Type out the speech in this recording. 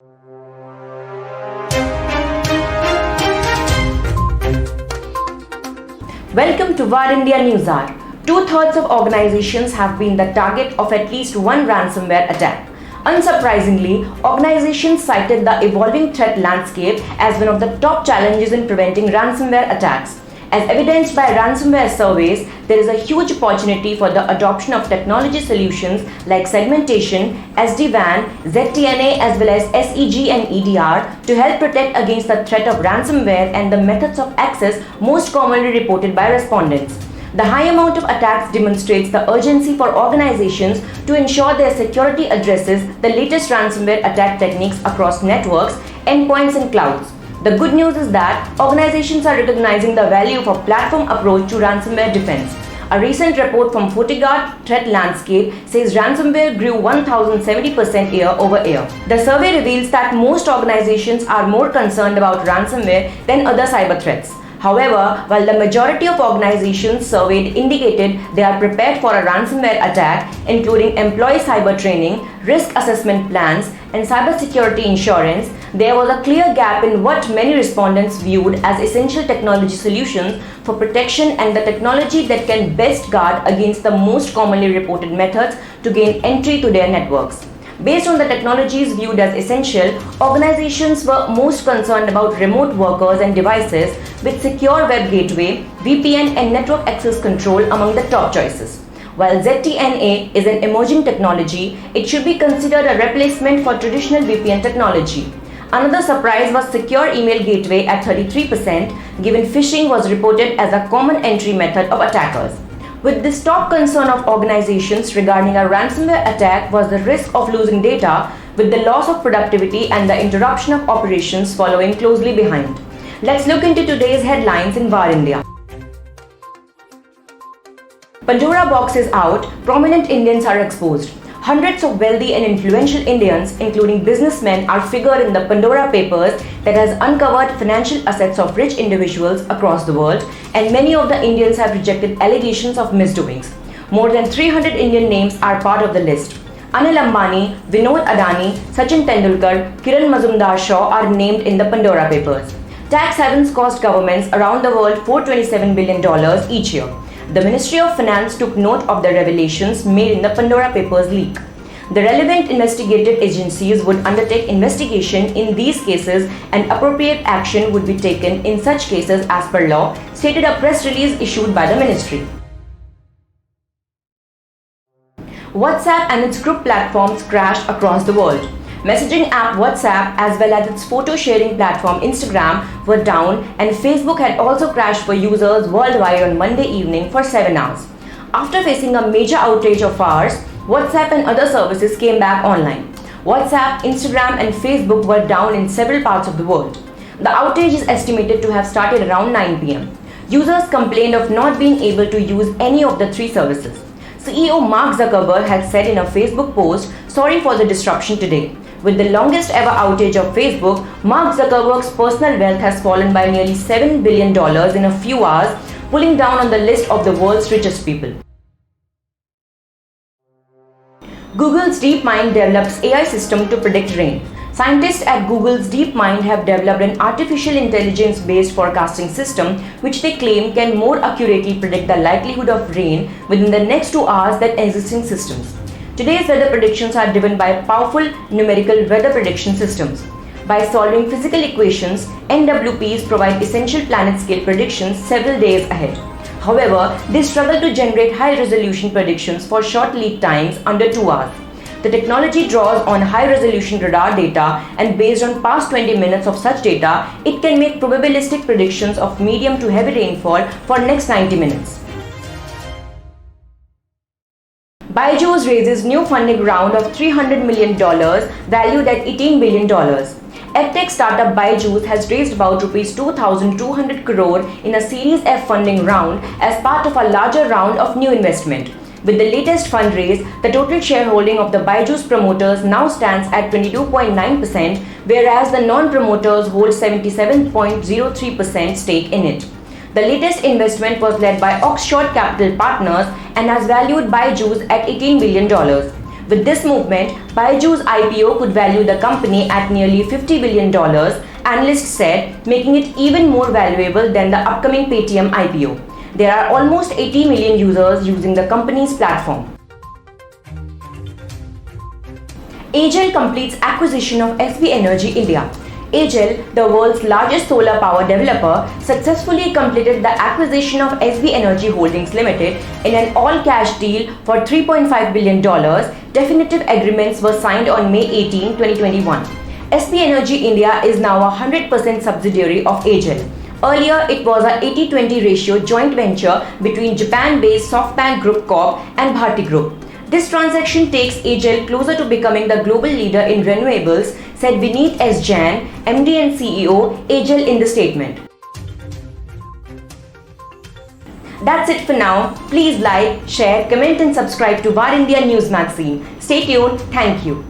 Welcome to VARINDIA News Hour. 2/3 of organizations have been the target of at least one ransomware attack. Unsurprisingly, organizations cited the evolving threat landscape as one of the top challenges in preventing ransomware attacks. As evidenced by ransomware surveys, there is a huge opportunity for the adoption of technology solutions like segmentation, SD-WAN, ZTNA as well as SEG and EDR to help protect against the threat of ransomware and the methods of access most commonly reported by respondents. The high amount of attacks demonstrates the urgency for organizations to ensure their security addresses the latest ransomware attack techniques across networks, endpoints and clouds. The good news is that organizations are recognizing the value of a platform approach to ransomware defense. A recent report from FortiGuard Threat Landscape says ransomware grew 1,070% year-over-year. The survey reveals that most organizations are more concerned about ransomware than other cyber threats. However, while the majority of organizations surveyed indicated they are prepared for a ransomware attack, including employee cyber training, risk assessment plans, and cybersecurity insurance, there was a clear gap in what many respondents viewed as essential technology solutions for protection and the technology that can best guard against the most commonly reported methods to gain entry to their networks. Based on the technologies viewed as essential, organizations were most concerned about remote workers and devices with secure web gateway, VPN and network access control among the top choices. While ZTNA is an emerging technology, it should be considered a replacement for traditional VPN technology. Another surprise was secure email gateway at 33%, given phishing was reported as a common entry method of attackers. With this top concern of organizations regarding a ransomware attack was the risk of losing data, with the loss of productivity and the interruption of operations following closely behind. Let's look into today's headlines in VARINDIA. PandoraBox is out, prominent Indians are exposed. Hundreds of wealthy and influential Indians, including businessmen, are figured in the Pandora Papers that has uncovered financial assets of rich individuals across the world, and many of the Indians have rejected allegations of misdoings. More than 300 Indian names are part of the list. Anil Ambani, Vinod Adani, Sachin Tendulkar, Kiran Mazumdar-Shaw are named in the Pandora Papers. Tax havens cost governments around the world $427 billion each year. The Ministry of Finance took note of the revelations made in the Pandora Papers leak. The relevant investigative agencies would undertake investigation in these cases and appropriate action would be taken in such cases as per law, stated a press release issued by the ministry. WhatsApp and its group platforms crashed across the world. Messaging app WhatsApp as well as its photo sharing platform Instagram were down, and Facebook had also crashed for users worldwide on Monday evening for 7 hours. After facing a major outage of hours, WhatsApp and other services came back online. WhatsApp, Instagram and Facebook were down in several parts of the world. The outage is estimated to have started around 9 p.m. Users complained of not being able to use any of the three services. CEO Mark Zuckerberg had said in a Facebook post, "Sorry for the disruption today." With the longest ever outage of Facebook, Mark Zuckerberg's personal wealth has fallen by nearly $7 billion in a few hours, pulling down on the list of the world's richest people. Google's DeepMind develops AI system to predict rain. Scientists at Google's DeepMind have developed an artificial intelligence-based forecasting system which they claim can more accurately predict the likelihood of rain within the next 2 hours than existing systems. Today's weather predictions are driven by powerful numerical weather prediction systems. By solving physical equations, NWPs provide essential planet-scale predictions several days ahead. However, they struggle to generate high-resolution predictions for short lead times under 2 hours. The technology draws on high-resolution radar data, and based on past 20 minutes of such data, it can make probabilistic predictions of medium to heavy rainfall for next 90 minutes. BYJU'S raises new funding round of $300 million valued at $18 billion. EdTech startup BYJU'S has raised about Rs 2,200 crore in a Series F funding round as part of a larger round of new investment. With the latest fundraise, the total shareholding of the BYJU'S promoters now stands at 22.9%, whereas the non-promoters hold 77.03% stake in it. The latest investment was led by Oxshot Capital Partners and has valued BYJU'S at $18 billion. With this movement, BYJU'S IPO could value the company at nearly $50 billion, analysts said, making it even more valuable than the upcoming Paytm IPO. There are almost 80 million users using the company's platform. AGEL completes acquisition of SBEnergyIndia. AGEL, the world's largest solar power developer, successfully completed the acquisition of SBEnergy Holdings Limited in an all-cash deal for $3.5 billion. Definitive agreements were signed on May 18, 2021. SBEnergyIndia is now a 100% subsidiary of AGEL. Earlier, it was a 80-20 ratio joint venture between Japan-based SoftBank Group Corp and Bharti Group. This transaction takes AGEL closer to becoming the global leader in renewables, said Vineet S. Jain, MD and CEO, AGEL in the statement. That's it for now. Please like, share, comment and subscribe to VARINDIA News Magazine. Stay tuned. Thank you.